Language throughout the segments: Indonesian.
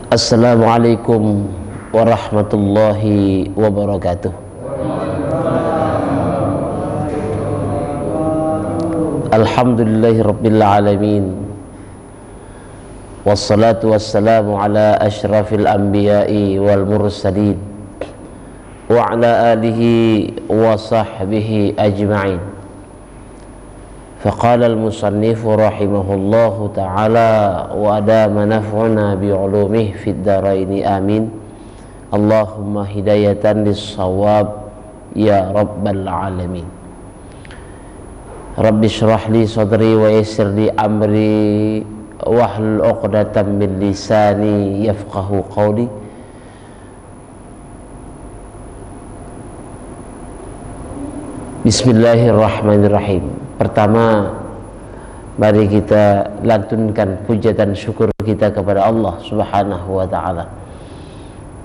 Assalamualaikum warahmatullahi wabarakatuh. Alhamdulillahi rabbil alamin. Wassalatu wassalamu ala ashrafil anbiya'i wal mursalin wa ala alihi wa sahbihi ajma'in. فقال المصنف رحمه الله تعالى وأدام نفعنا بعلومه في الدارين آمين اللهم هداية للصواب يا رب العالمين. رب اشرح لي صدري ويسر لي أمري واحلل عقدة من لساني يفقه قولي. Bismillahirrahmanirrahim. Pertama, mari kita lantunkan puja dan syukur kita kepada Allah Subhanahu wa ta'ala,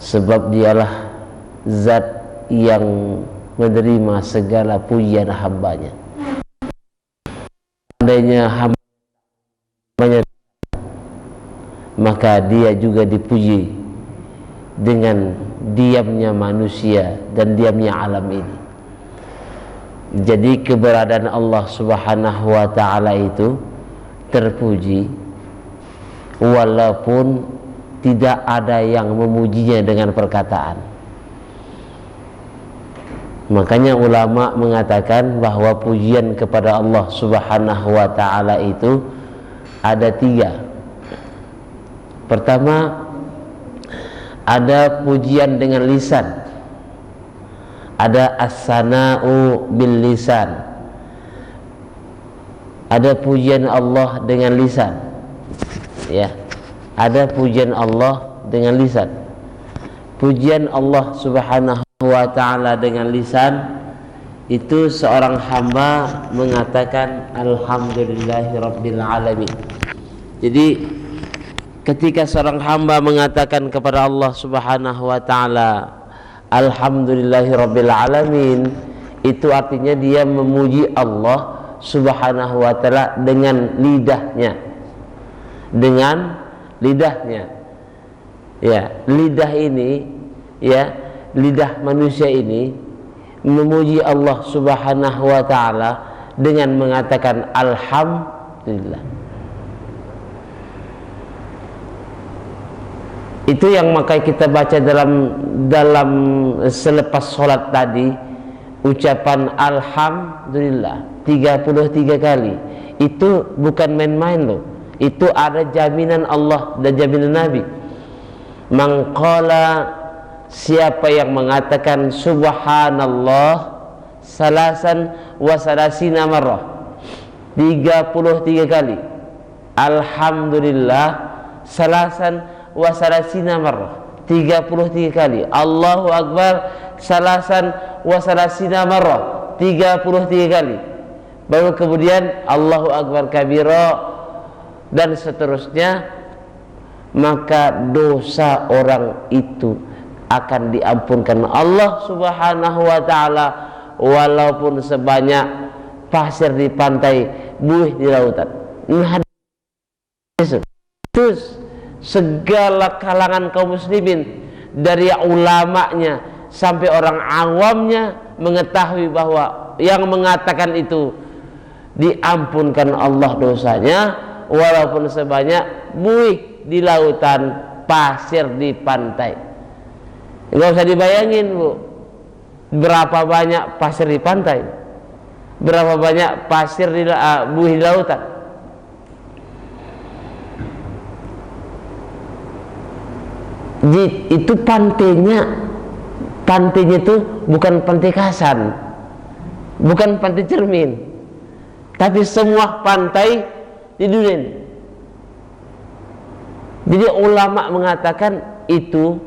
sebab dialah zat yang menerima segala pujian hambanya. Seandainya hambanya, maka dia juga dipuji dengan diamnya manusia dan diamnya alam ini. Jadi keberadaan Allah Subhanahu wa ta'ala itu terpuji walaupun tidak ada yang memujinya dengan perkataan. Makanya ulama mengatakan bahwa pujian kepada Allah Subhanahu wa ta'ala itu ada tiga. Pertama, ada pujian dengan lisan, ada as-sana'u bil lisan, ada pujian Allah dengan lisan, ya, ada pujian Allah dengan lisan. Pujian Allah Subhanahu wa ta'ala dengan lisan itu seorang hamba mengatakan alhamdulillahi rabbil alamin. Jadi ketika seorang hamba mengatakan kepada Allah Subhanahu wa ta'ala alhamdulillahi rabbil alamin, itu artinya dia memuji Allah Subhanahu wa ta'ala dengan lidahnya. Dengan lidahnya. Ya, lidah ini, ya, lidah manusia ini memuji Allah Subhanahu wa ta'ala dengan mengatakan alhamdulillah. Itu yang maka kita baca dalam selepas sholat tadi, ucapan alhamdulillah 33 kali. Itu bukan main-main loh. Itu ada jaminan Allah dan jaminan Nabi. Mangqala, siapa yang mengatakan subhanallah salasan wa salasina marrah 33 kali, alhamdulillah salasan wa salasina marrah 33 kali, Allahu akbar salasan wa salasina marrah 33 kali, baru kemudian Allahu akbar kabira dan seterusnya, maka dosa orang itu akan diampunkan Allah Subhanahu wa ta'ala walaupun sebanyak pasir di pantai, buih di lautan. Terus segala kalangan kaum muslimin, dari ulamanya sampai orang awamnya, mengetahui bahwa yang mengatakan itu diampunkan Allah dosanya walaupun sebanyak buih di lautan, pasir di pantai. Nggak usah dibayangin, Bu, berapa banyak pasir di pantai, berapa banyak pasir di buih di lautan. Itu pantainya itu bukan pantai Kasan, bukan pantai Cermin, tapi semua pantai di dunia ini. Jadi ulama mengatakan itu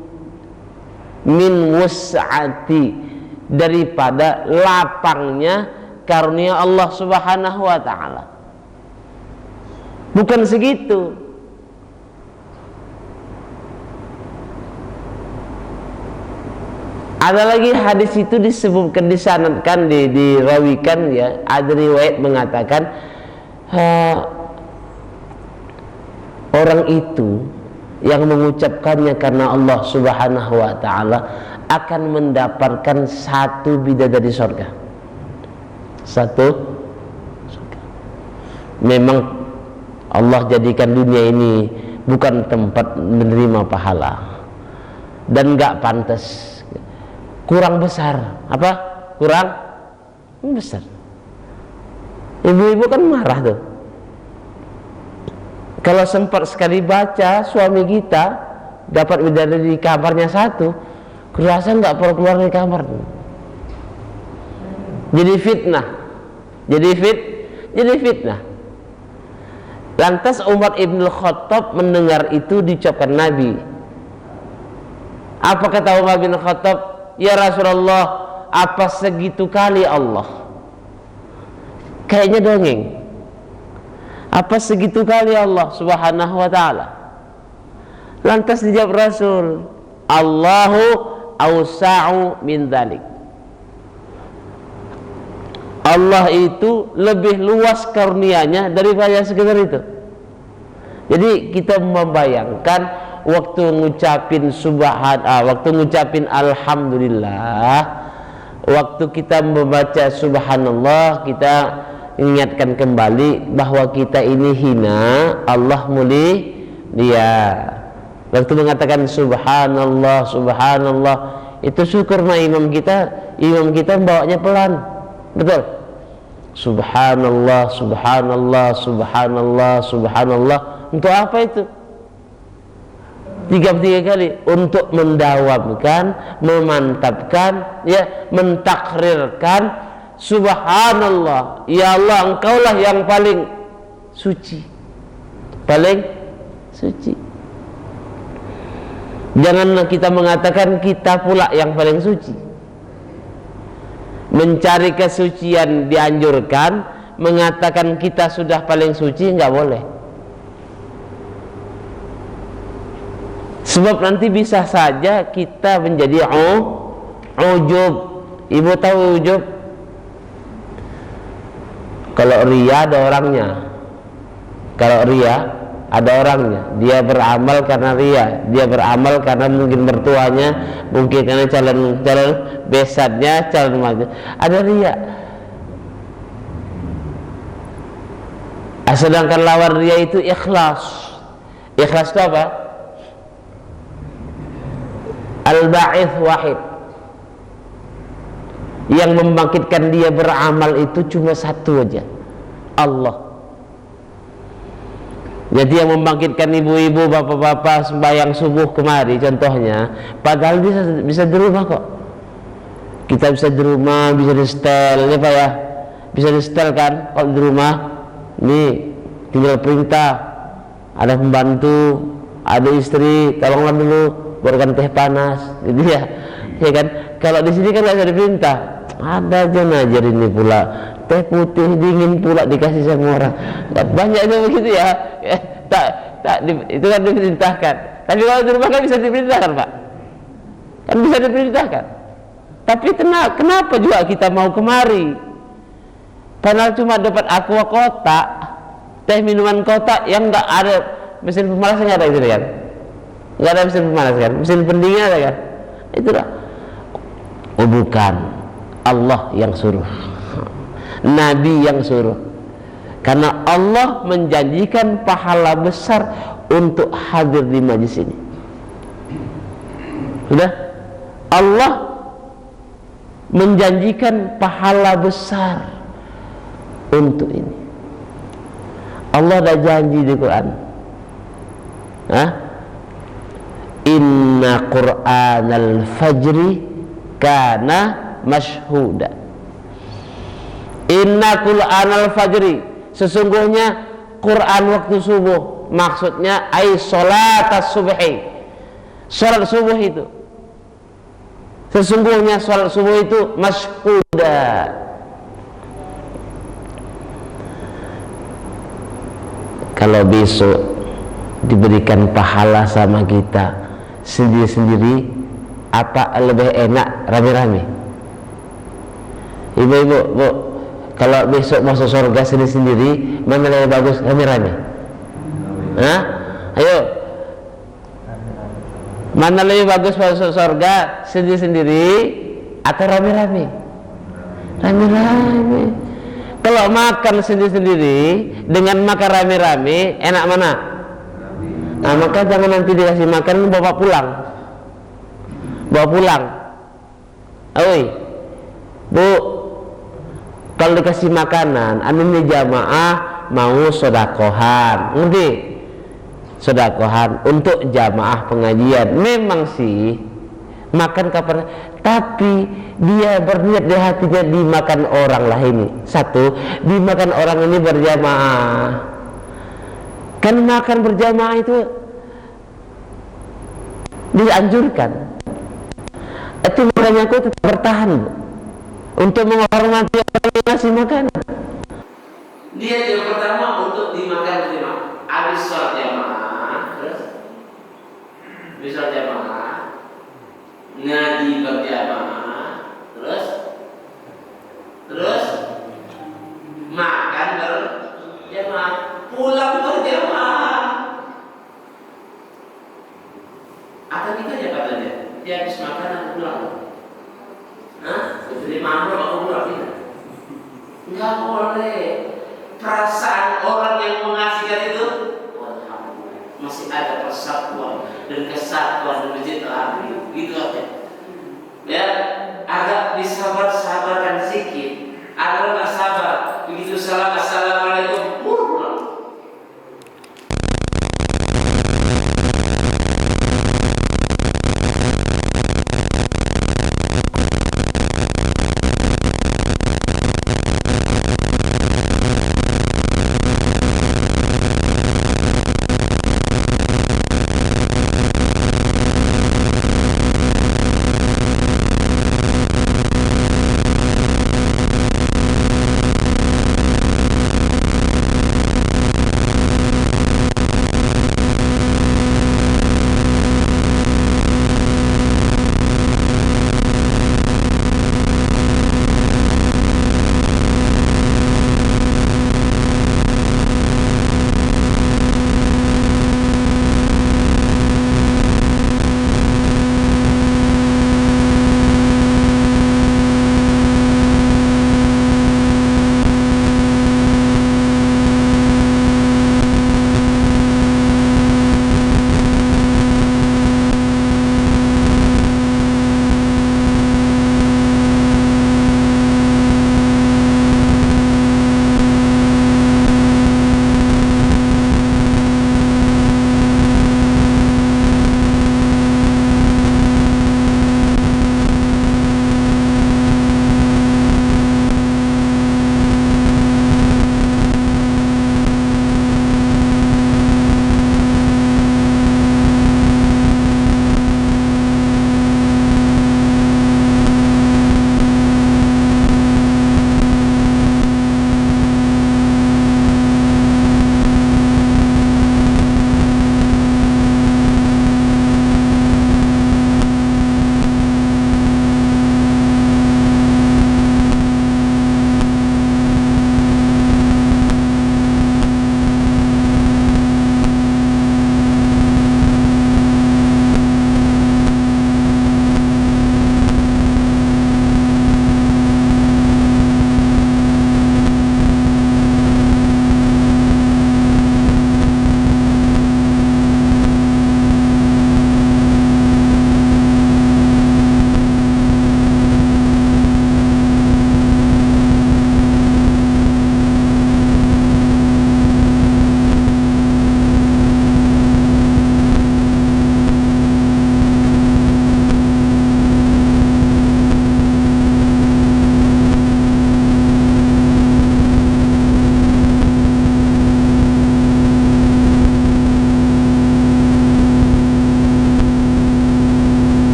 min wus'ati, daripada lapangnya karunia Allah Subhanahu wa ta'ala. Bukan segitu. Ada lagi hadis itu disebutkan, disanadkan, dirawikan, ya, ada riwayat mengatakan orang itu yang mengucapkannya karena Allah Subhanahu wa ta'ala akan mendapatkan satu bidadari surga. Satu surga. Memang Allah jadikan dunia ini bukan tempat menerima pahala dan gak pantas, kurang besar. Apa? Kurang besar. Ibu-ibu kan marah tuh kalau sempat sekali baca suami kita dapat bidadari di kamarnya satu, kerasa nggak perlu keluar dari kamar. Jadi fitnah, jadi fitnah. Lantas Umar ibn Khattab mendengar itu diucapkan Nabi. Apa kata Umar bin Khattab? Ya Rasulullah, apa segitu kali Allah? Kayaknya dongeng. Apa segitu kali Allah Subhanahu wa ta'ala? Lantas dijawab Rasul, Allahu awsa'u min dzalik. Allah itu lebih luas karunia-Nya daripada sekedar itu. Jadi kita membayangkan waktu ngucapin waktu ngucapin alhamdulillah, waktu kita membaca subhanallah, kita ingatkan kembali bahwa kita ini hina, Allah mulia. Waktu mengatakan subhanallah, subhanallah, itu syukur sama imam kita membawanya pelan, betul. Subhanallah, subhanallah, subhanallah, subhanallah. Untuk apa itu? 3 kali untuk mendawamkan, memantapkan, ya, mentakrirkan subhanallah, ya Allah, engkaulah yang paling suci, paling suci. Janganlah kita mengatakan kita pula yang paling suci. Mencari kesucian dianjurkan, mengatakan kita sudah paling suci nggak boleh. Sebab nanti bisa saja kita menjadi ujub. Ibu tahu ujub? Kalau ria ada orangnya. Kalau ria ada orangnya. Dia beramal karena ria. Dia beramal karena mungkin mertuanya, mungkin karena calon besannya, calon maju. Ada ria. Sedangkan lawan ria itu ikhlas. Ikhlas itu apa? Al-ba'ith wahid. Yang membangkitkan dia beramal itu cuma satu aja, Allah. Jadi yang membangkitkan ibu-ibu, bapak-bapak sembahyang subuh kemari contohnya, padahal bisa di rumah kok. Kita bisa di rumah, bisa di setel, ya Pak ya, bisa di setel kan kalau di rumah. Nih tinggal perintah, ada pembantu, ada istri, tolonglah dulu buatkan teh panas, gitu ya, ya kan? Kalau di sini kan nggak ada diperintah, ada aja ngajar ini pula teh putih dingin pula dikasih sama orang. Banyaknya begitu ya. Itu kan diperintahkan. Tapi kalau di rumah kan bisa diperintahkan, Pak. Kan bisa diperintahkan. Tapi kenapa juga kita mau kemari? Padahal cuma dapat aqua kotak, teh minuman kotak yang nggak ada mesin pemanas, nggak ada itu kan? Nggak ada mesin pemanas kan? Mesin pendingin ada kan? Itulah. Oh bukan, Allah yang suruh, Nabi yang suruh. Karena Allah menjanjikan pahala besar untuk hadir di majlis ini. Sudah? Allah menjanjikan pahala besar untuk ini. Allah dah janji di Quran. Inna Qur'anal fajri kana mashhuda. Inna Qur'anal fajri, sesungguhnya Quran waktu subuh, maksudnya ay sholatas subhi, salat subuh itu, sesungguhnya salat subuh itu mashhuda. Kalau besok diberikan pahala sama kita sendiri-sendiri, apa lebih enak rame-rame? Ibu-ibu, Bu, kalau besok masuk surga sendiri-sendiri, mana lebih bagus rame-rame? Ayo, Mana lebih bagus masuk surga, sendiri-sendiri atau rame-rame? Rame-rame. Kalau makan sendiri-sendiri dengan makan rame-rame, enak mana? Nah, maka jangan nanti dikasih makan bawa pulang. Bawa pulang. Oi, Bu, kalau dikasih makanan, ini jamaah mau sodakohan, ngerti? Sodakohan untuk jamaah pengajian. Memang sih makan kapan, tapi dia berniat di hatinya dimakan orang lah ini. Satu, dimakan orang ini berjamaah. Kan makan berjamaah itu dianjurkan. Itu makanya aku tetap bertahan, Bu, untuk menghormati orang yang ngasih makanan. Dia yang pertama untuk dimakan berjamaah. Habis sholat jamaah, terus sholat jamaah, ngaji berjamaah, terus makan berjamaah, pulang berjamaah. Atau kita aja katanya, dia habis makan aku pulang. Hah? Jadi mampu aku pulang tidak? Enggak boleh. Perasaan orang yang mengasihkan itu, alhamdulillah, masih ada persatuan dan kesatuan di masjid Al-Habib, gitu aja. Ya, agak disabar-sabarkan sedikit. Ada nggak sabar, begitu salam assalamualaikum, pulang.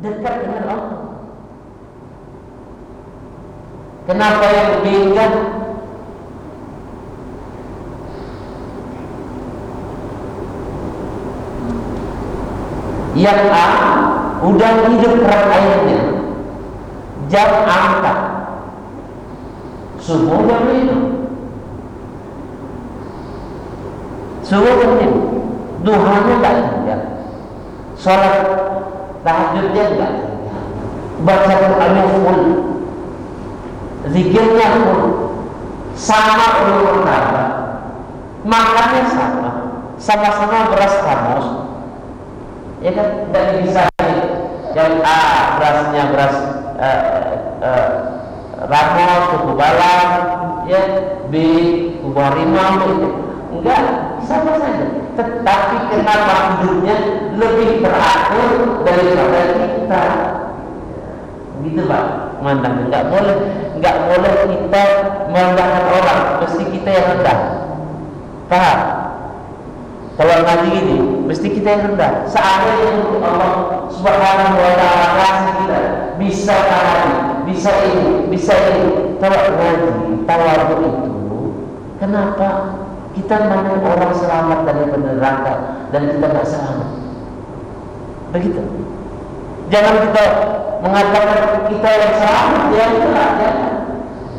dekat dengan Allah. Kenapa yang beda? Yang A udah hidup keran airnya, jam angkat, subuh udah minum, subuh udah minum, duhanya nggak tinggal, sholat tahajudnya nggak tinggal, baca Qurannya full, zikirnya full, sama ulul pertama, makannya sama, sama-sama beras kamus. Ya kan, tidak bisa yang A berasnya beras ramos, suku balang, ya B suku harimau, itu enggak, sama saja. Tetapi kenapa hidupnya lebih teratur daripada kita? Gitu Pak, mandang enggak boleh kita merendahkan orang, mesti kita yang rendah. Paham? Kalau ngaji gini, mesti kita yang rendah. Seandainya Allah Subhanahu wa Ta'ala kasih kita bisa tahajud, bisa ini. Kalau ngaji, tawadhu itu, kenapa kita mau orang selamat dari neraka dan kita nggak selamat? Begitu. Jangan kita mengatakan kita yang selamat, yang neraka.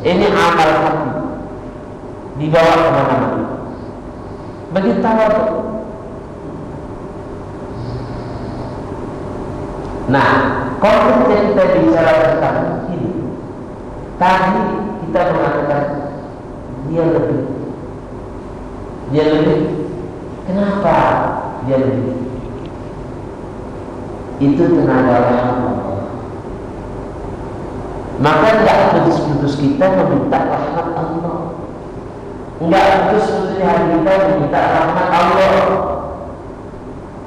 Ini amal hati, dibawa kemana-mana. Begitu tawadhu. Nah, konteks yang kita bicara tentang ini, tadi kita mengatakan dia lebih. Kenapa dia lebih? Itu tenaga rahmat. Maka tidak putus-putus kita meminta rahmat Allah. Enggak putus-putus hati kita meminta rahmat Allah.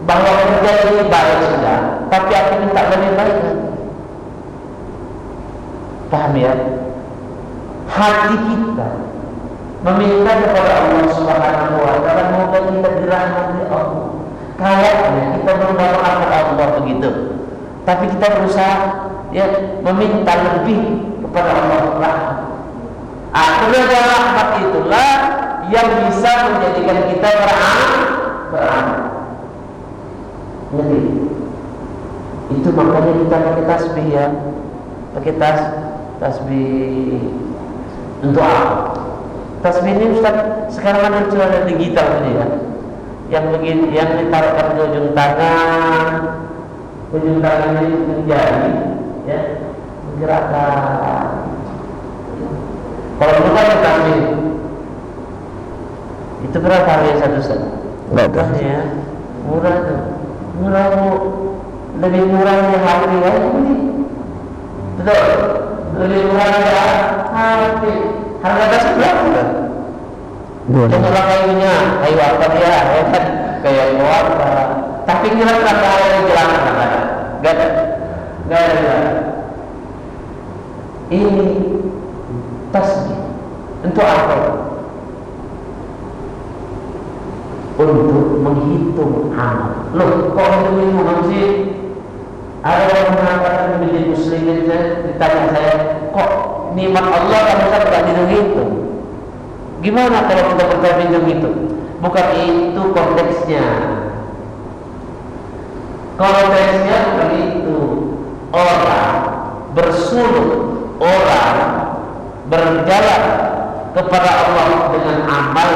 Bahwa kerja ini baik sudah, tapi aku minta lebih baik lagi. Paham ya? Hati kita meminta kepada Allah Subhanahu wa Ta'ala, moga kita dirahmati Allah. Kayaknya kita mendapat rahmat Allah begitu, tapi kita berusaha ya meminta lebih kepada Allah rahmat. Akhirnya rahmat itulah yang bisa menjadikan kita beramal. Jadi itu makanya kita pakai tasbih ya, pakai tasbih untuk apa? Tasbih ini Ustaz sekarang kan sudah ada digital ini ya, yang begini, yang ditaruhkan di ujung tangan ini menjadi ya gerakan. Kalau bukan tasbih itu berapa harga satu set? Murah ya, murah tuh. Murah Bu, lebih murah dari HP ya ini. Betul, lebih murah dari HP. Harga dasar berapa? Cuma kayunya, kayu apa dia? Ya kan, kayu apa? Tapi kira-kira kalau yang jelaskan nggak ada. Ini tasbih untuk apa? Untuk menghitung amal. Loh, kok hitung sih? Ada yang mengatakan menjadi muslimin, ditanya saya, kok nikmat Allah kan bisa tidak dihitung? Gimana kalau kita bertanya hitung? Bukan itu konteksnya. Konteksnya bukan itu. Orang bersuluk, orang berjalan kepada Allah dengan amal.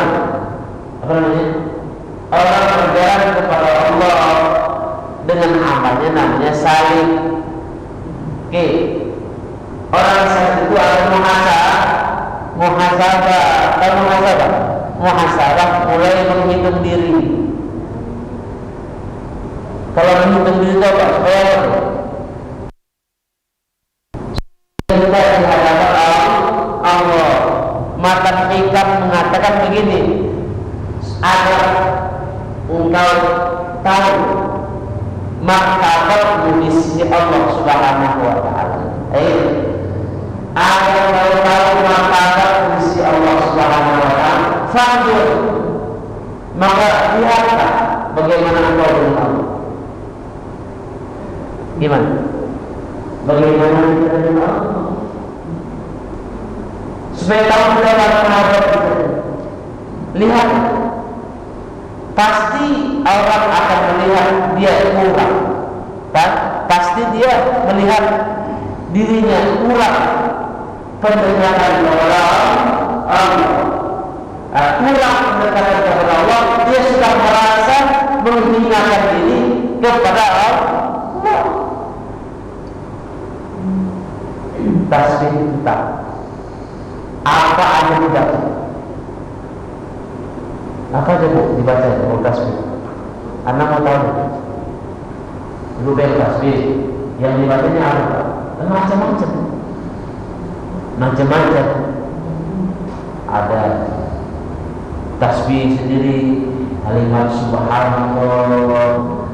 Apa namanya? Orang berjalan kepada Allah dengan amalnya namanya salih. Oke. Orang salih itu akan muhasabah mulai menghitung diri. Kalau menghitung diri itu apa? Supaya kita di hadapan Allah. Matan hikam mengatakan begini, agar engkau tahu martabat di sisi Allah Subhanahu wa Ta'ala. Agar engkau tahu martabat di sisi Allah Subhanahu wa Ta'ala, fanzur, maka lihatlah bagaimana engkau dengan Allah. Gimana? Bagaimana kita dengan Allah? Supaya tahu kita menghadap kita. Lihat, pasti orang akan melihat dia kurang, kan? Pasti dia melihat dirinya kurang pendekatan kepada Allah, kurang pendekatan kepada Allah. Dia sudah merasa menghinakan diri kepada Allah. Tasbih kita apa aja dibaca? Apa aja bu dibaca bu tasbih? Anak mau tahu? Dulu tasbih yang dibacanya apa? Macam-macam. Macam-macam. Ada tasbih sendiri, kalimat subhanallah,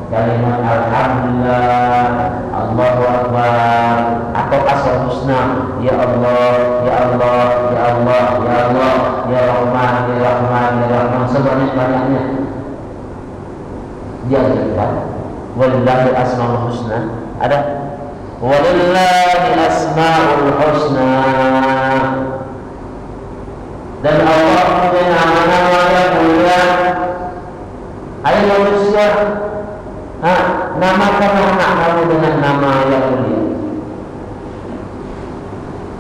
kalimat alhamdulillah, Allahu akbar, atau asal husna, ya Allah, ya Allah, ya Allah, ya Allah, ya Rahman, ya Rahman, ya Rahman, sebanyak-banyaknya. Dia kan walillahi asmaul husna, ada walillahi asmaul husna, dan Allah punya nama-nama yang mulia. Hai manusia, namakan anak kamu dengan nama yang mulia.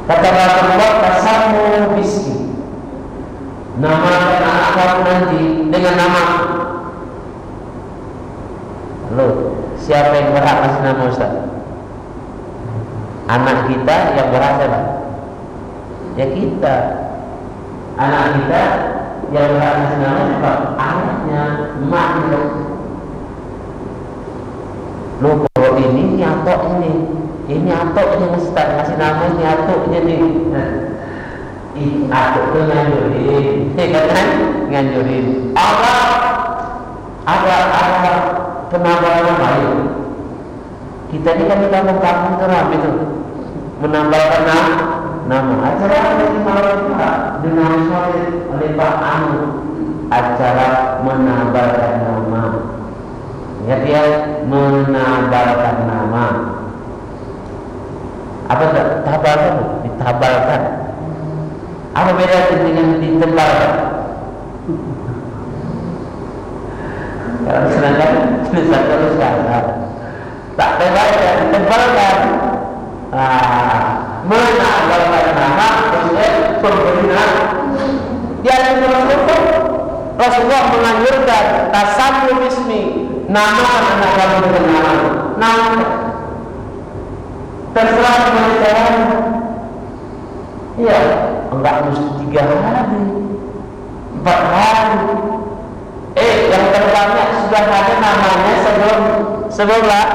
Kata Rasulullah, tasamu bismi, namakan anak kamu nanti dengan nama. Lalu siapa yang berhak kasih nama Ustaz? Anak kita yang berhak siapa? Ya kita. Anak kita yang berhak kasih nama siapa? Anaknya, emaknya. Lu kalau ini atok ini atoknya ngasih nama, ini atoknya nih. Ini atok tuh nganjurin, kan? Nganjurin. Ada penambahan nama itu. Kita ini kan di kampung-kampung teram itu menambahkan nama. Acara apa di malam Pak? Dengan oleh Pak Anu. Acara menambahkan nama. Ya dia menambahkan nama. Apa tabalkan? Ditabalkan. Apa beda dengan ditebalkan? Kalau sedangkan tulisan terus tak tebalkan, ditebalkan. Menambahkan nama maksudnya pemberi nama. Dia Rasulullah menganjurkan tasamu bismi, nama anak kamu dengan nama. Terserah dengan cara. Iya, enggak mesti 3 hari, 4 hari. Yang terbanyak sudah ada namanya sebelum lah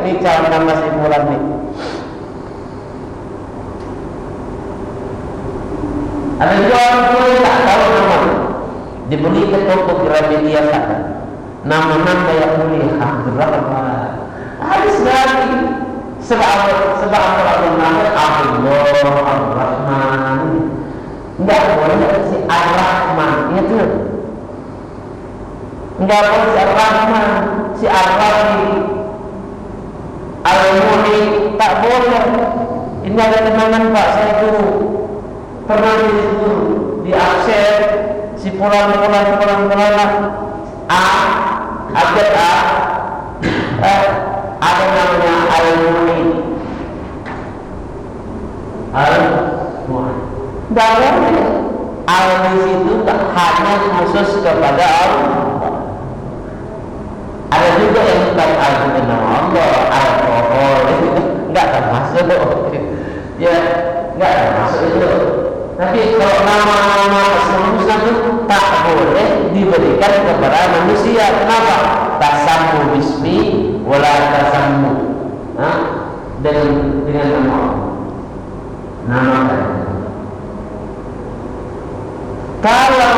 ini calon nama si bulan nih. Ada juga orang tua yang tak tahu nama, dibeli ke toko Gramedia sana. Nama-nama yang mulia, Abdurrahman. Habis lagi sebab apa nama Abdullah, Abdurrahman. Enggak boleh si Ar-Rahman, itu. Enggak boleh si Ar-Rahman, si Ar-Rahim, Al-Mu'in, tak boleh. Ini ada kenangan Pak, saya dulu pernah di akses si pulang ada namanya Al-Mu'in. Al-Mu'in. Dalam Al-Mu'in itu tak hanya khusus kepada Allah. Ada juga yang bukan Al-Mu'in nama Allah, alkohol, enggak termasuk. Ya, enggak termasuk itu. Tapi kalau nama-nama Muslim itu tak boleh diberikan kepada manusia. Kenapa? Tasamu bismi wala tasamu dengan nama kan. Kalau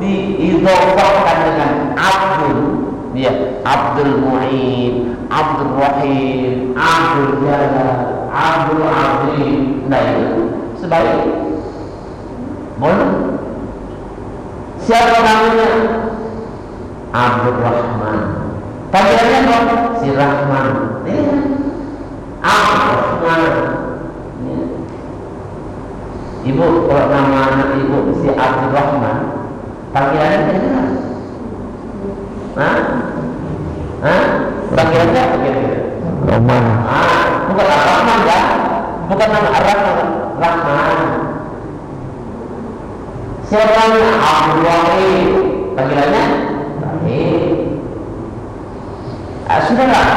diidhofahkan dengan Abdul, ya Abdul Mu'in, Abdul Rahim, Abdul Jalal, Abdul Azim, nah itu sebaik boleh. Siapa namanya? Abdul Rahman. Panggilannya apa? Si Rahman. Abdul Ibu, kalau nama anak ibu si Abdurrahman, panggilannya tidak jelas. Panggilannya apa kira-kira? Rahman. Bukan Ar-Rahman ya, bukan nama Ar-Rahman, Rahman. Siapa namanya? Abdul Wahid, panggilannya Wahid. Sudahlah,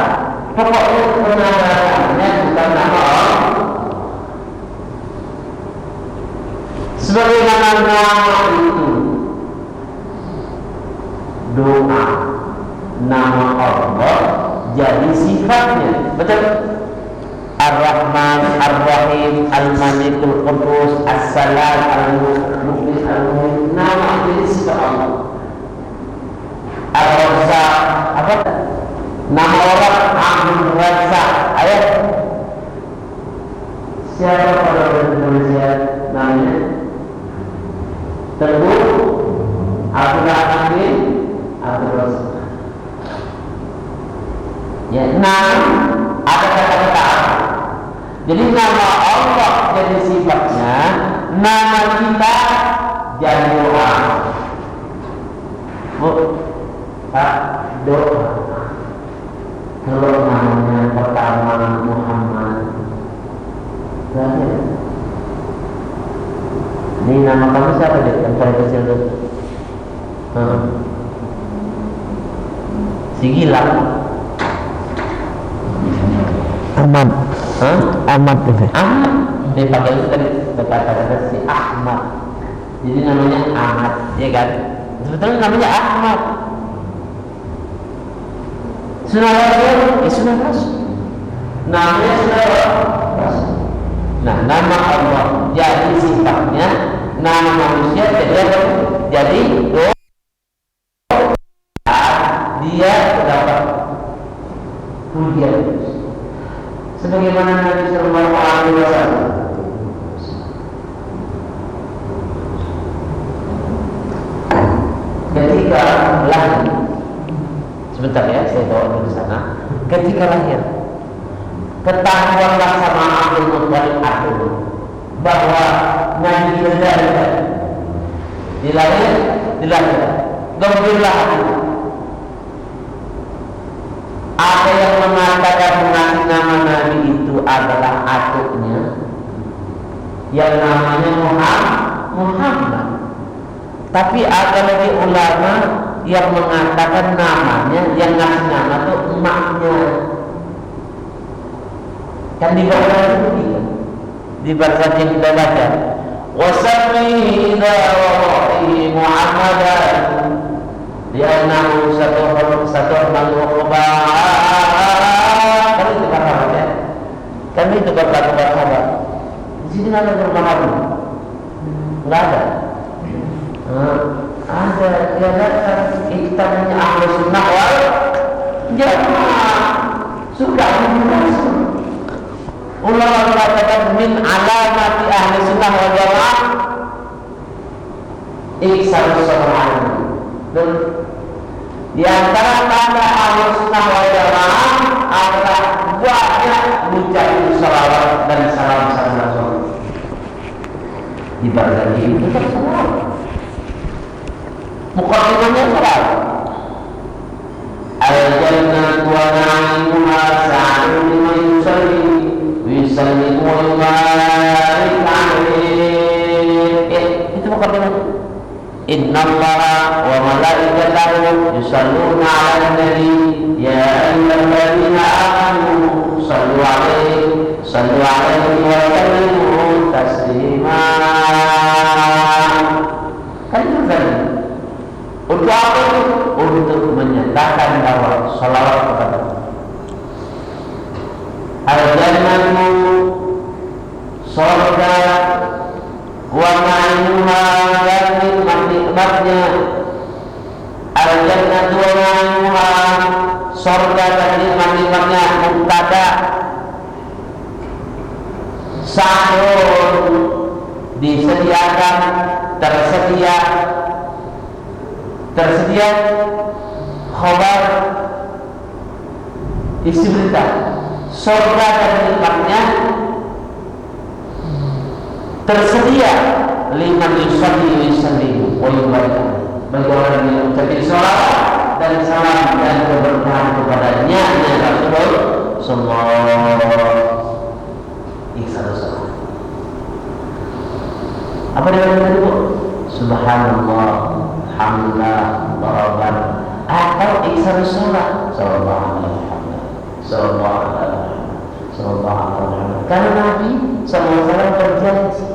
pokoknya penamaannya bukan nama Allah. Sebagaimana nama itu doa, nama Allah jadi sifatnya, betul? Ar-Rahman, Ar-Rahim, Al-Malikul Qudus, As-Salam, Al-Mu'min, Al-Mu'min, nama jadi sifat Allah. Ar-Razzaq, apa? Nama orang Abdul Razzaq. Ayo, siapa pada Indonesia namanya? Teguh Abdul Rahman bin Abdul Razzaq. Ya, ada kata-kata apa? Jadi nama Allah jadi sifatnya, nama kita jadi doa. Bu, Pak, doa. Kalau namanya pertama Muhammad, berarti ini nama kamu siapa deh? Yang paling kecil tuh? Si Gilang. Ahmad. Ahmad itu. Ahmad. Dipanggil itu tadi kata-kata si Ahmad. Jadi namanya Ahmad, ya kan? Sebetulnya namanya Ahmad. Sunnah Rasul, sunnah Rasul. Namanya sunnah Rasul. Nah, nama Allah jadi sifatnya, nama manusia jadi doa. Dia dapat pujian. Sebagaimana Nabi Sallallahu Alaihi Wasallam ketika lahir, sebentar ya, saya bawa ke sana. Ketika lahir, ketahuanlah sama Abdul Muttalib bahwa Nabi dilahirkan, gembiralah hati. Ada yang mengatakan mengasih nama Nabi itu adalah atuknya, yang namanya Muhammad. Tapi ada lagi ulama yang mengatakan namanya, yang ngasih nama itu emaknya. Kan di bawah itu di barzakh yang kita baca, wasammihi idza wada'ihi Muhammadan li'annahu satuhmal uqbah. Kami itu berkata-kata. Di sini ada bermahamu? Enggak ada. Ada. Dia datang kitabnya Ahlus Sunnah wal Jamaah. Sudah masuk. Ulama mengatakan min alamati Ahlus Sunnah wal Jamaah iksarus salat. Dan di antara tanda Ahlus Sunnah wal Jamaah adalah banyak mengucapkan salawat dan salam Rasul. Di barzakh itu tetap salawat. Muqaddimahnya salawat. Al-jannatu wa na'imuha sa'atun liman yusalli wa yusallimu wa yubarik alaihi. Itu muqaddimah. Innallaha wa malaikatahu yusalluna 'alan nabi ya ayyuhalladzina amanu sallu 'alaihi wa sallimu taslima. Kan itu kan untuk apa itu? Untuk menyatakan bahwa salawat kepada al-jannatu surga wa na'imuha dan nikmat-nikmatnya. Al-jannatu wa na'imuha surga dan nikmat-nikmatnya mubtada. Sahur disediakan, tersedia khabar isi berita surga dan nikmatnya tersedia liman yusalli wa yusallimu wa yubarik bagi orang yang mengucapkan salawat dan salam dan keberkahan kepadanya ya Rasulullah sallallahu ihsan salam. Apa dia kata itu? Subhanallah, alhamdulillah, daraban atau ihsan salam sallallahu alaihi wasallam sallallahu alaihi wasallam. Karena Nabi sallallahu alaihi wasallam berjanji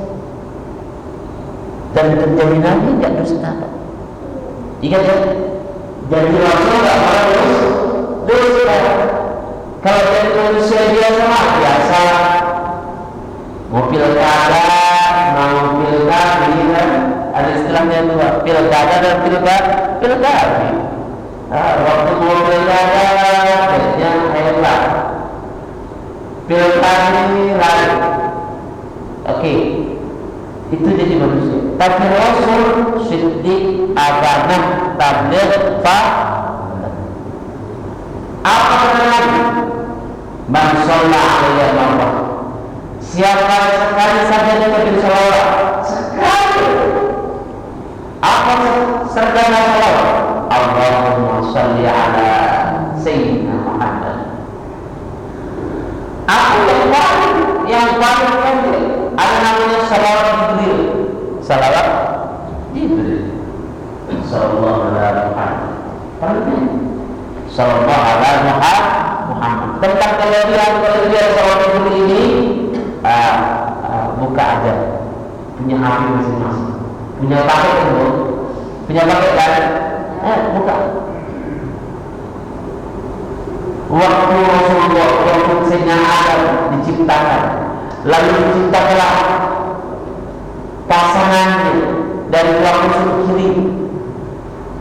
dan terjadi Nabi tidak dusta. Ingat ya, janji Rasul tidak pernah dusta. Kalau jadi manusia biasa mah biasa, mau pilkada, mau pilkada, ada istilahnya itu pilkada dan pilkada. Waktu mau pilkada, biasanya hebat. Pilkada ini lain. Oke. Itu jadi manusia. Tapi Rasul siddiq, amanah, tabligh, apa namanya? Man shalla alaihi marrah. Siapa sekali saja dia bikin salawat, sekali. Apa sergana salawat? Allahumma shalli ala sayyidina Muhammad. Apa yang paling penting? Ada namanya salawat Jibril. Salawat Jibril. Sallallahu alaihi Muhammad. Sallallahu alaihi Muhammad. Tentang kelebihan salawat Jibril ini, buka aja. Punya HP masing-masing. Punya paket kan? Punya paket kan? Buka. Waktu Rasulullah, waktu Sayyidina Adam diciptakan, lalu diciptakanlah pasangannya dari tulang rusuk kiri.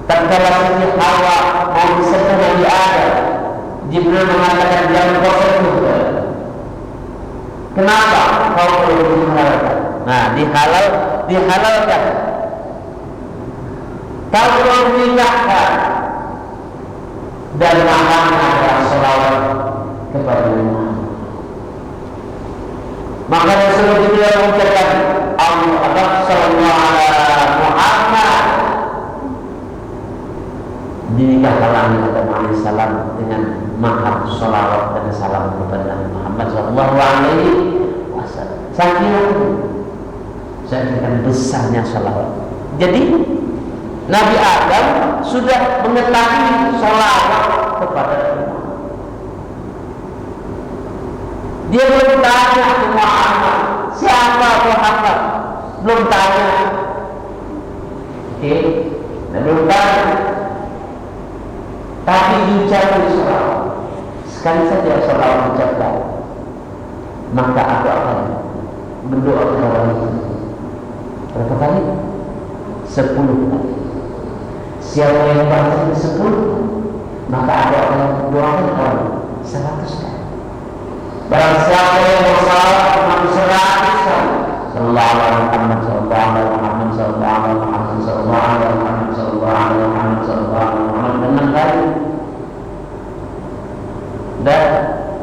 Tatkala Siti Hawa mau disertai Nabi Adam, Jibril mengatakan jangan kau sentuh. Kenapa kau perlu dihalalkan? Nah, dihalalkan. Kalau menikahkan dan makannya adalah salawat kepada Muhammad. Maka Rasulullah Jibril mengucapkan Allah sallallahu alaihi Muhammad. Dinikahkanlah Nabi Muhammad salam dengan mahar salawat dan salam kepada Muhammad sallallahu alaihi wasallam. Saking besarnya salawat. Jadi Nabi Adam sudah mengetahui salawat kepada Muhammad. Dia belum tanya ke Muhammad, siapa Muhammad? Belum tanya. Oke, belum tanya. Tapi diucapkan salawat. Sekali saja salawat diucapkan, maka aku akan berdoa kepada Allah. Berapa kali? 10 kali. Siapa yang baca 10, maka aku akan doakan orang 100 kali. Barang siapa yang bersalah Muhammad 100 kali, sallallahu alaihi Muhammad, sallallahu alaihi Muhammad, sallallahu alaihi Muhammad, sallallahu alaihi Muhammad, sallallahu alaihi Muhammad, sallallahu alaihi Muhammad, 6 kali. Dan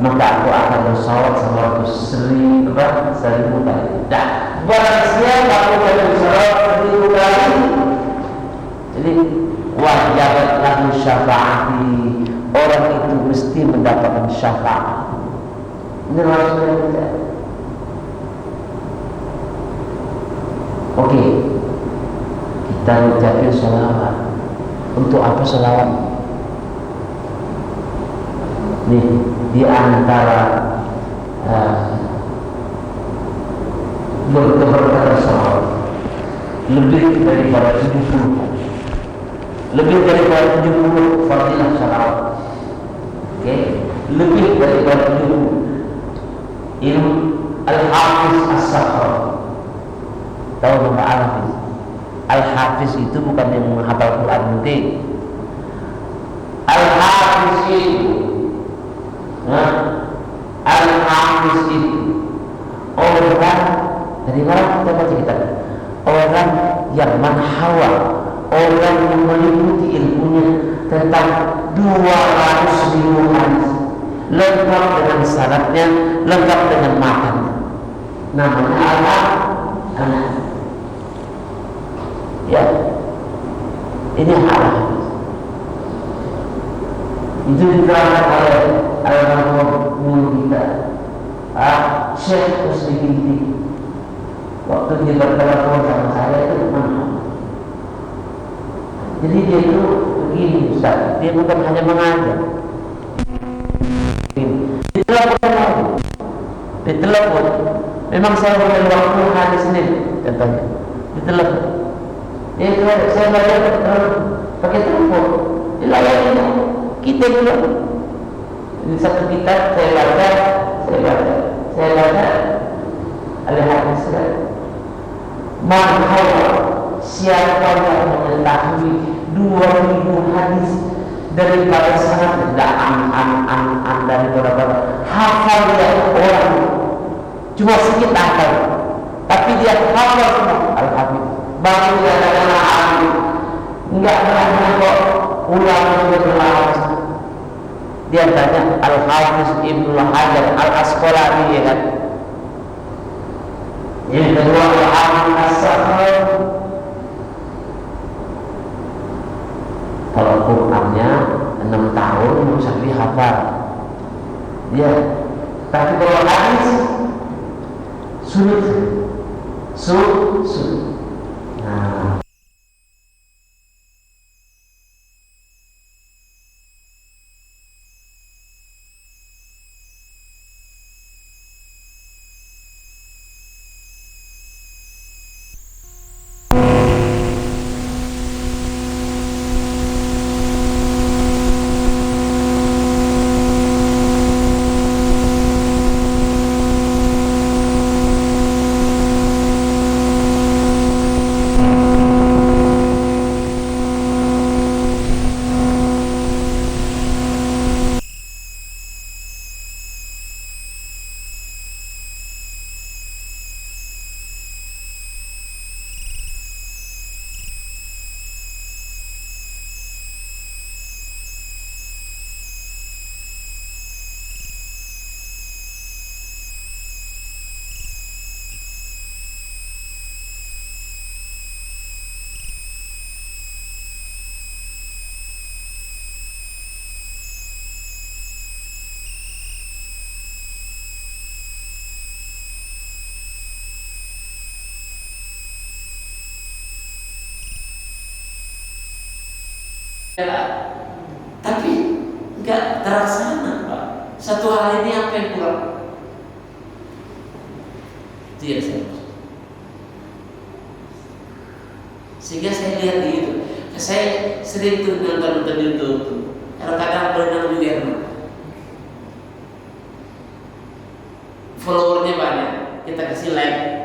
maka aku akan bersalawat sama Rasul 1000 kali. Dan barang siapa aku akan bersalawat 1000 kali, jadi wajibat lahu syafaati, orang itu mesti mendapatkan syafaat. Ini Rasulullah. Oke, kita ucapin sholawat. Untuk apa sholawat? Nih, di antara berkeberkahan sholawat lebih daripada 70. Lebih daripada 70 fadilah salawat. Oke, lebih daripada 70. Ilmu Al-Hafiz As-Sakhr. Tahu nama Al-Hafiz? Al-Hafiz itu bukan yang menghafal Quran nanti. Al-Hafiz itu, Al-Hafiz itu orang dari mana kita baca kita? Orang yang manhawa, orang yang meliputi ilmunya tentang 200.000 hadis, lengkap dengan syaratnya, lengkap dengan matanya. Namanya Ya, ini haram. Itu diterangkan oleh almarhum guru kita, Syekh Muslimin. Waktu dia bertelepon sama saya itu mana? Jadi dia itu begini Ustaz, dia bukan hanya mengajar. Ditelepon, memang saya punya waktu hari Senin, katanya. Ditelepon, saya belajar pakai telepon, dilayani kita juga. Ini satu kitab saya baca, al-hadis. Siapa yang mengetahui 2000 hadis daripada sanad an dari beberapa hafal dia orang cuma sedikit hafal, tapi dia hafal semua al-hadis. Bagi dia adalah ahli, enggak pernah kok ulama juga berlawas. Dia tanya Al-Hafiz Ibnu Hajar Al-Asqalani, ya kan? Yang kedua Al-Hafiz As-Sakhawi. Kalau Qur'annya 6 tahun bisa dihafal. Ya, tapi kalau hadis sulit. Nah, tapi enggak terlaksana, Pak. Satu hal ini apa yang kurang? Itu yang saya maksud. Sehingga saya lihat itu, saya sering tuh nonton YouTube. Kadang-kadang berenang juga, followernya banyak, kita kasih like.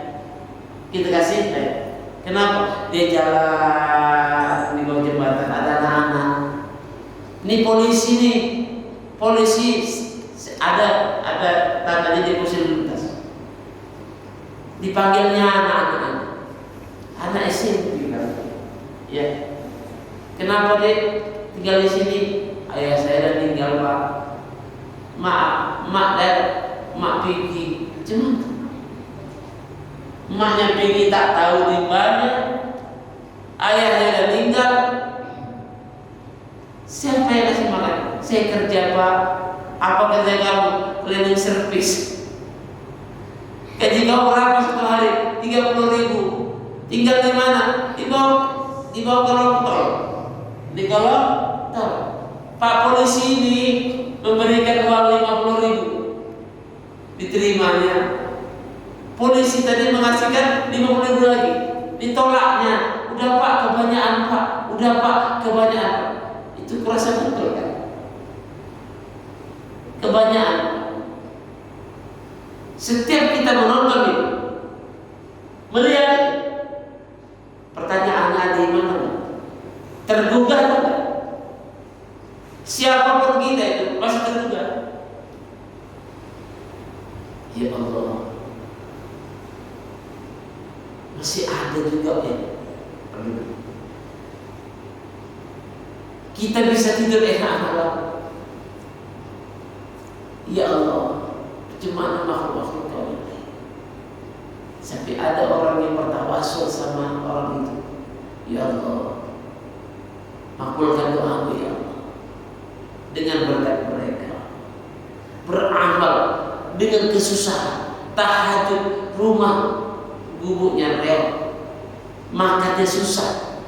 Kenapa? Dia jalan di bawah jembatan, ada anak-anak. Ini polisi ada tandanya di kursi lintas. Dipanggilnya anak SMP kan? Ya. Kenapa dia tinggal di sini? Ayah saya tinggal, Pak. Mak pergi. Cuman emaknya pergi tak tahu di mana. Ayahnya dah tinggal. Siapa yang kasih makan? Saya kerja, Pak. Apa kerja kamu? Cleaning service. Gaji kamu berapa satu hari? 30.000. Tinggal di mana? Di bawah kolong tol. Di kolong tol. Pak polisi ini memberikan uang 50.000. Diterimanya. Polisi tadi mengasihkan 50.000 lagi. Ditolaknya. Udah Pak, kebanyakan Pak. Itu kurasa betul kan? Kebanyakan. Setiap kita menonton itu, melihat, pertanyaannya di mana? Tergugah tidak? Siapapun kita itu pasti tergugah. Ya Allah, masih ada juga ya. Kita bisa tidur enak malam. Ya Allah, bagaimana makhluk kau ini? Sampai Tapi ada orang yang bertawasul sama orang itu. Ya Allah, makbulkan doaku ya Allah. Dengan berkat mereka, beramal dengan kesusahan, tahajud, rumah gubuknya reot, makannya susah,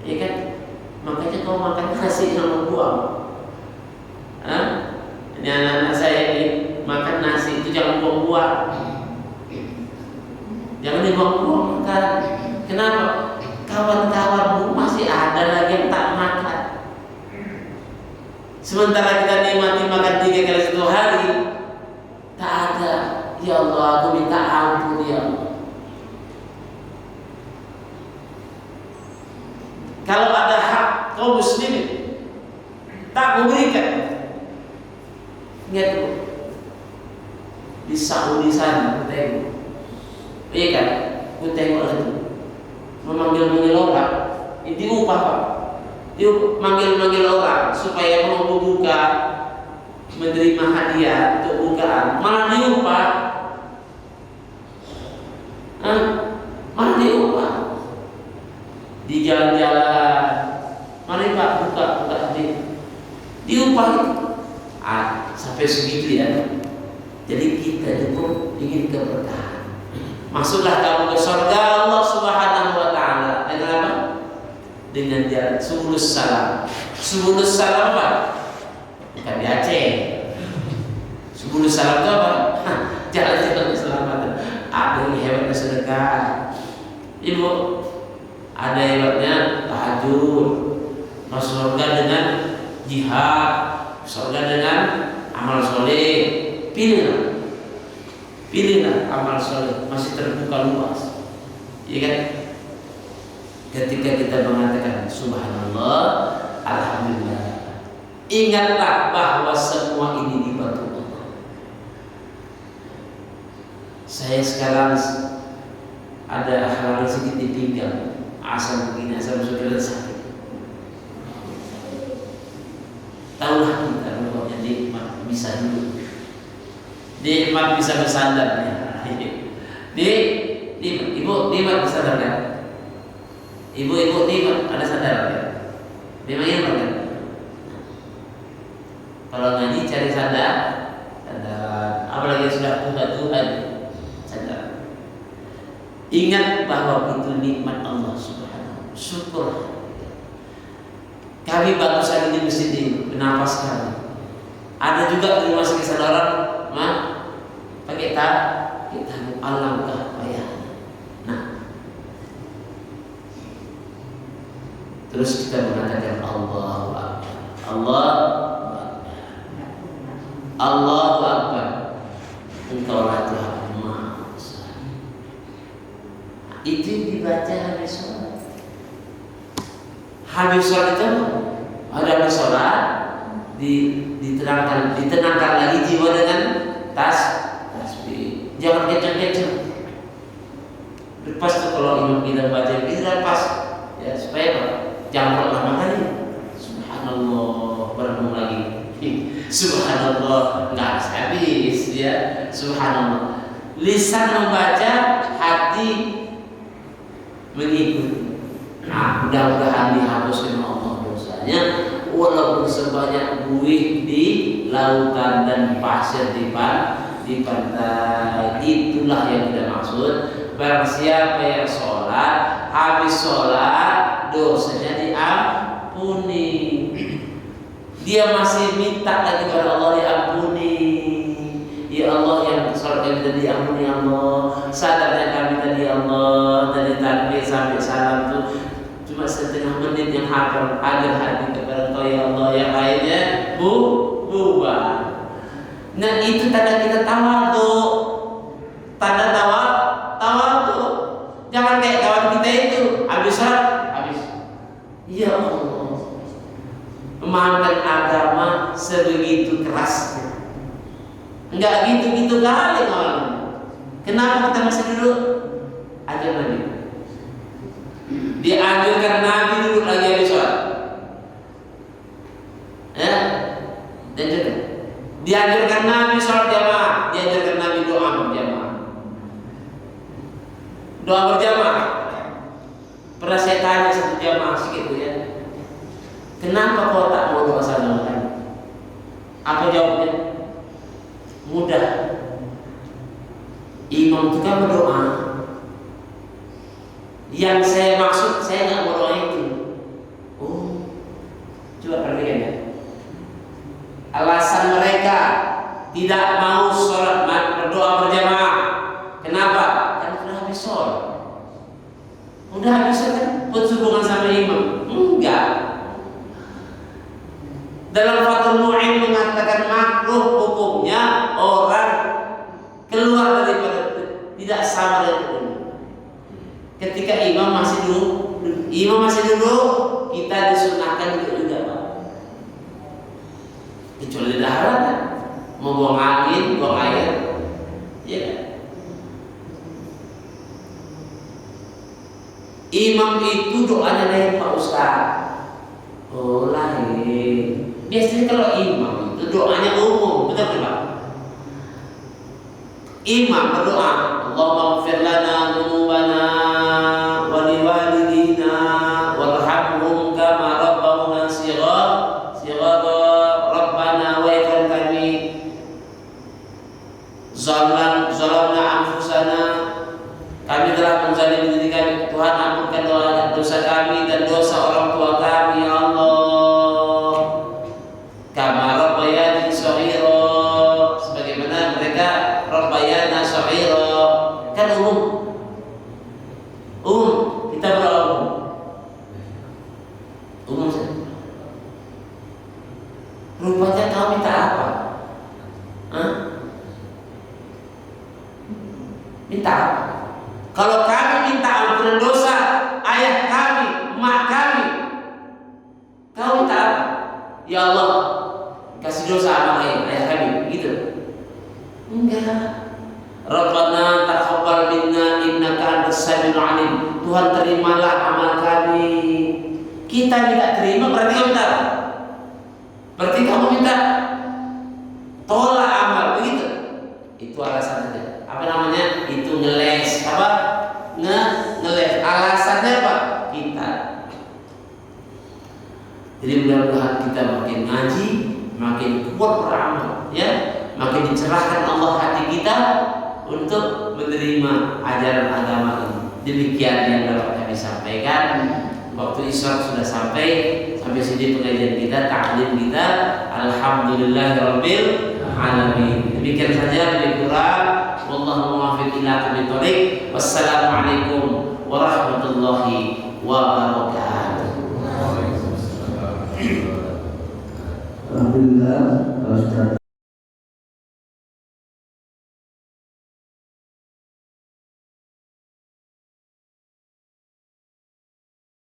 ya kan? Makanya kau makan nasi yang membuang. Ini anak-anak saya ini makan nasi itu jangan buang-buang, jangan dibuang-buang. Kenapa? Kawan-kawanmu masih ada lagi yang tak makan. Sementara kita nikmati makan 3 kali 1 hari, tak ada. Ya Allah, aku minta ampun ya Allah. Kalau ada hak kaum muslimin tak memberikan, ingat dulu di Saudi sana, tengok, iya kan? Ku tengok itu memanggil orang, diupah Pak. Dia manggil orang supaya mau buka, menerima hadiah untuk bukaan, malah diupah. Malah diupah. Di jalan-jalan, mari Pak buka diupah itu. Sampai segitu ya. Jadi kita itu ingin keberkahan. Masuklah kamu ke surga Allah Subhanahu wa taala. Dengan apa? Dengan jalan subulus salam. Subulus salam apa? Bukan di Aceh. Subulus salam itu apa? Jalan-jalan keselamatan. Ada yang hebatnya sedekah. Ibu, ada hebatnya tahajud. Masuk surga dengan jihad, surga dengan amal soleh. Pilihlah amal soleh, masih terbuka luas, ya kan? Ketika kita mengatakan subhanallah, alhamdulillah, ingatlah bahwa semua ini dibantu Allah. Saya sekarang ada hal sedikit di pinggang, asam begini, asam saudara sakit. Tahulah kita bahwa nikmat bisa dulu, nikmat bisa bersandar. Ibu nikmat bersandar kan? Ibu nikmat ada sadar kan? Memang iya kan? Kalau ngaji cari sadar, apalagi sudah Tuhan, sadar. Ingat bahwa itu nikmat Allah Subhanahu. Syukur. Kami bagus hari ini di sini, bernapas kami. Ada juga di rumah sakit saudara, pakai kita alangkah payahnya. Nah, terus kita mengatakan Allahu Akbar, Allahu Akbar. Engkaulah Tuhan Maha Besar. Itu dibaca habis sholat. Habis sholat itu ada sholat, ditenangkan lagi jiwa dengan tasbih. Jangan kencang-kencang. Lepas tuh kalau imam kita baca kita lepas, ya supaya apa? Jangan lama kali. Subhanallah, berenung lagi. Subhanallah, nggak habis ya. Subhanallah. Lisan membaca, hati mengikuti. Nah, mudah-mudahan dihapuskan Allah dosanya, walaupun sebanyak buih di lautan dan pasir di pantai. Itulah yang kita maksud. Barang siapa yang sholat, habis sholat dosanya diampuni. Dia masih minta lagi kepada Allah diampuni. Ya Allah, yang sholat kami tadi diampuni Allah. Sadarnya kami tadi Allah, dari takbir sampai salam itu cuma setengah menit yang hafal, agar hati kepada Engkau ya Allah, yang lainnya bubar. Nah, itu tanda kita tawadhu. Tanda tawadhu. Jangan kayak kawan kita itu habis sholat, habis. Ya Allah, memahamkan agama sebegitu kerasnya. Enggak gitu-gitu kali kawan. Kenapa kita masih duduk? Ajar Nabi. Dianjurkan Nabi duduk lagi habis sholat. Ya, dianjurkan Nabi sholat jamaah, dianjurkan Nabi doa berjamaah. doa berjamaah. Pernah saya tanya satu jamaah segitu ya, kenapa kau tak mau doa sama kami? Apa jawabnya? Mudah. Imam itu kan berdoa. Yang saya maksud, saya nggak mau doa itu. Oh, coba perhatikan ya. Alasan mereka tidak mau sholat berdoa berjamaah. Kenapa? Karena sudah habis sholat. Udah habis kan hubungan sama imam? Enggak. Dalam Fathul Mu'in mengatakan makruh hukumnya orang keluar daripada tidak sama dengan hukum. Ketika imam masih duduk, kita disunahkan duduk juga, Pak. Kecuali daharan, mau buang angin, buang air, ya. Imam itu doanya lain, Pak Ustaz. Oh, lain. Biasanya kalau imam itu doanya umum, betul Pak? Imam berdoa, Allahumma ighfir lana dzunubana wa liwalidina warhamhum kama rabbawna shighara rabbana wa ighfir kami zalamna anfusana, kami telah menzalimi diri kami, Tuhan ampunkan dosa kami dan dosa orang tua kami ya Allah. Kama rabbayani shaghira, sebagaimana mereka rabbayana shaghira. Kan umum kita berdoa umum saja. Rupanya kau minta apa? Minta apa? Kalau kami minta ampunan dosa ayah kami, emak kami, kau minta apa? Ya Allah, kasih dosa sama ayah kami, gitu? Enggak. Rabbana taqabbal minna innaka antas samiul alim. Tuhan terimalah amal kami. Kita tidak terima berarti kamu minta apa? Berarti kamu minta tolak amal, begitu? Itu alasannya. Apa namanya? Itu ngeles. Apa? Ngeles. Alasannya apa? Kita. Jadi mudah-mudahan kita makin ngaji, makin kuat beramal, ya, makin dicerahkan Allah hati kita untuk menerima ajaran agama ini. Demikian yang dapat kami sampaikan. Waktu isya sudah sampai sini pengajian kita, taklim kita. Alhamdulillahirabbil alamin. Demikian saja, lebih kurang wallahu muwaffiq ila aqwamit thoriq. Wassalamualaikum warahmatullahi wabarakatuh. Alhamdulillah.